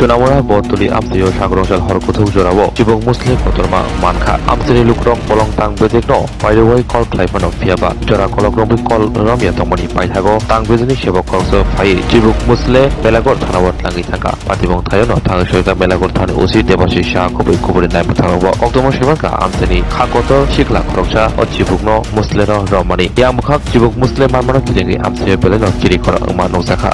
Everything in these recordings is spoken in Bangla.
Sunamura Botuli Amtio Shagrosal Horkutu Jorabo, Chibok Muslim Potorma, Manka, Amtiri Lukrong Polong Tang Bezigno, by the way called Clifon of Fiaba, Jora Cologrombi called Ramia Tomoni, Paitago, Tang Bezini Shibok also Fai, Chibok Musle, Belagor Tanawat Langitaka, Patibong Tayono, Tangashoka Belagor Tan Usi, Debashi Shakobi, Kubri Namatava, Octomo Shivaka, Anthony, Hakoto, Shikla Kroksha, or Chibukno, Muslero, Romani, Yamukak, Chibok Muslim Mamma Kidingi, Amtiri Beleno, Kirikora, Manosaka.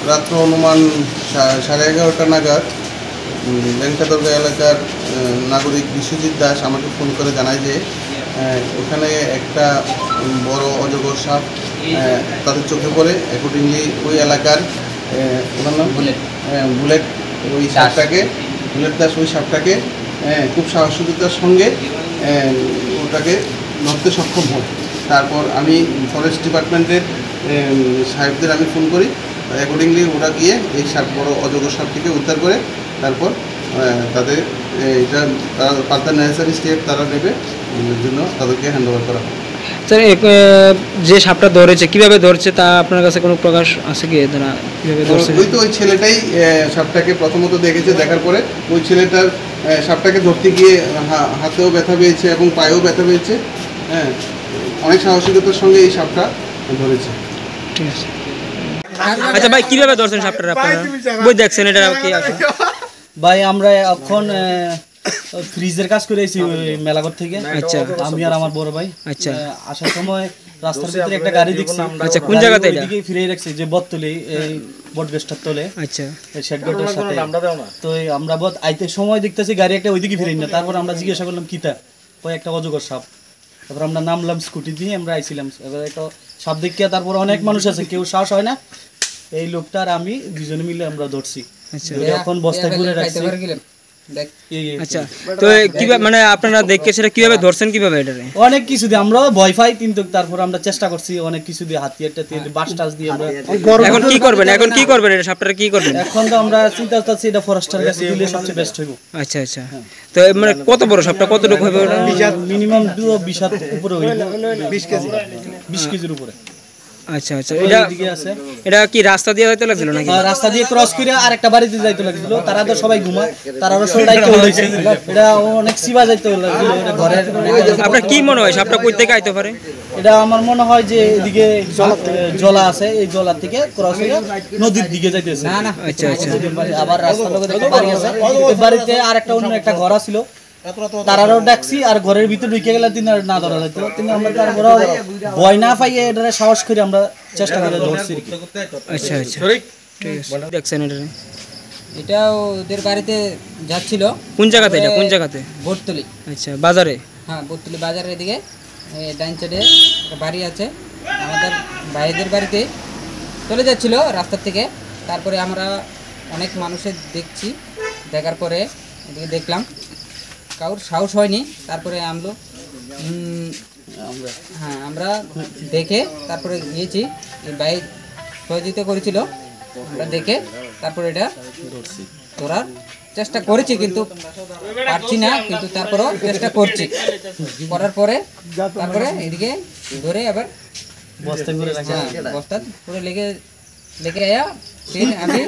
রাত্র অনুমান 11:30 নাগাদ লেঙ্কাদুর্গা এলাকার নাগরিক বিশ্বজিৎ দাস আমাকে ফোন করে জানায় যে ওখানে একটা বড় অজগর সাপ তাদের চোখে পড়ে। অ্যাকর্ডিংলি ওই এলাকার ওনার নাম বুলেট, ওই সাপটাকে বুলেট দাস ওই সাপটাকে খুব সাহসিকতার সঙ্গে ওটাকে ধরতে সক্ষম হয়। তারপর আমি ফরেস্ট ডিপার্টমেন্টের সাহেবদের আমি ফোন করি। অ্যাকর্ডিংলি ওরা গিয়ে এই সাপ বড় অজগর সাপটিকে উদ্ধার করে তারপর তাদের এটা তারা ফার্দার নেসেসারি স্টেপ তারা নেবে জন্য তাদেরকে হ্যান্ড ওভার করা হয়। স্যার যে সাপটা ধরেছে কিভাবে ধরছে তা আপনার কাছে কোনো প্রকাশ আছে কি? কিভাবে ধরছে? ওই তো ওই ছেলেটাই সাপটাকে প্রথমত দেখেছে, দেখার পরে ওই ছেলেটার সাপটাকে ধরতে গিয়ে হাতেও ব্যথা পেয়েছে এবং পায়েও ব্যথা পেয়েছে। হ্যাঁ, অনেক সাহসিকতার সঙ্গে এই সাপটা ধরেছে। ঠিক আছে। আচ্ছা ভাই, কিভাবে ধরছেন সাপটা আপনারা? বই দেখছেন এটা কি আছে? ভাই আমরা এখন ফ্রিজের কাজ করে এসেছি মেলাঘর থেকে। আচ্ছা, আমি আর আমার বড় ভাই। আচ্ছা, আসার সময় রাস্তার ভিতরে একটা গাড়ি দেখছি। আচ্ছা, কোন জায়গাতে এটা? এদিকে ফিরে রাখছে যে বটতলি, এই বটগাছটার তলে। আচ্ছা, শেডগটের সাথে। তো আমরা আইতে সময় দেখতেছি গাড়ি একটা ওইদিকে ফিরে না। তারপর আমরা জিজ্ঞাসা করলাম কিতা, ওই একটা অজগর সাপ। তারপর আমরা নামলাম, স্কুটি দিয়ে আমরা আইছিলাম। এবার একটা সাপ দেখিয়া তারপর অনেক মানুষ আছে, কেউ সাহস হয় না। এই লোকটা আর আমি দুজনে মিলে আমরা ধরছি। আচ্ছা, এখন বস্তায় ঘুরে রাখছি। আচ্ছা, তো কিভাবে মানে আপনারা দেখে সেটা কিভাবে ধরছেন, কিভাবে এটা? অনেক কিছু দিয়ে আমরা ভয় পাই, কিন্তু তারপর আমরা চেষ্টা করছি অনেক কিছু দিয়ে, হাতিয়ারটা দিয়ে, বাস টাস দিয়ে আমরা। এখন কি করবেন? এখন কি করবেন? এটা সাপটা কি করবেন? এখন তো আমরা চিন্তা করতেছি এটা ফরেস্টার কাছে দিলে সবচেয়ে বেস্ট হইব। আচ্ছা আচ্ছা, তো মানে কত বড় সাপটা, কতটুকু হবে? মিনিমাম 20 হাত উপরে হইব, 20 কেজি, 20 কেজির উপরে। আচ্ছা আচ্ছা, এটা কি রাস্তা দিয়ে যাইতে লাগছিল নাকি? রাস্তা দিয়ে ক্রস করে আরেকটা বাড়িতে যাইতে লাগছিল। তারা তো সবাই ঘুমায়, তারা সবাইকে হইছে এটা অনেক সিবা যাইতে লাগছিল ঘরের। আপনার কি মনে হয় সাপটা কই থেকে আইতে পারে? এটা আমার মনে হয় যে এদিকে জলা আছে, এই জলা থেকে ক্রস হয়ে নদীর দিকে যাইতেছে। আচ্ছা আচ্ছা, আবার রাস্তার লগে একটা বাড়ি আছে, এই বাড়িতে আরেকটা অন্য একটা ঘর ছিল, তারারও ডাকছি আর ঘরের ভিতরে ঢুকে গেলে তিনি আর না ধরা যেত তিনি আমরা তারপরে ভয় না পাইয়ে এটা সাহস করে আমরা চেষ্টা করে ধরছি আর কি। আচ্ছা আচ্ছা ঠিক আছে দেখছেন এটা এটা ওদের বাড়িতে যাচ্ছিল। কোন জায়গাতে এটা কোন জায়গাতে ভোটতলি। আচ্ছা বাজারে হ্যাঁ, ভোটতলি বাজারের দিকে ডাইন সাইডে একটা বাড়ি আছে আমাদের ভাইদের বাড়িতে চলে যাচ্ছিল রাস্তার থেকে। তারপরে আমরা অনেক মানুষের দেখছি, দেখার পরে এদিকে দেখলাম কারোর সাহস হয়নি। তারপরে আমরা দেখে তারপরে গিয়েছি, এই ভাই সহযোগিতা করেছিল, আমরা দেখে তারপরে এটা ধরার চেষ্টা করেছি কিন্তু পারছি না, কিন্তু তারপরেও চেষ্টা করছি। করার পরে তারপরে এদিকে ধরে আবার বস্তা করে রাখা বস্তা পুরো লেগে আয়া আমি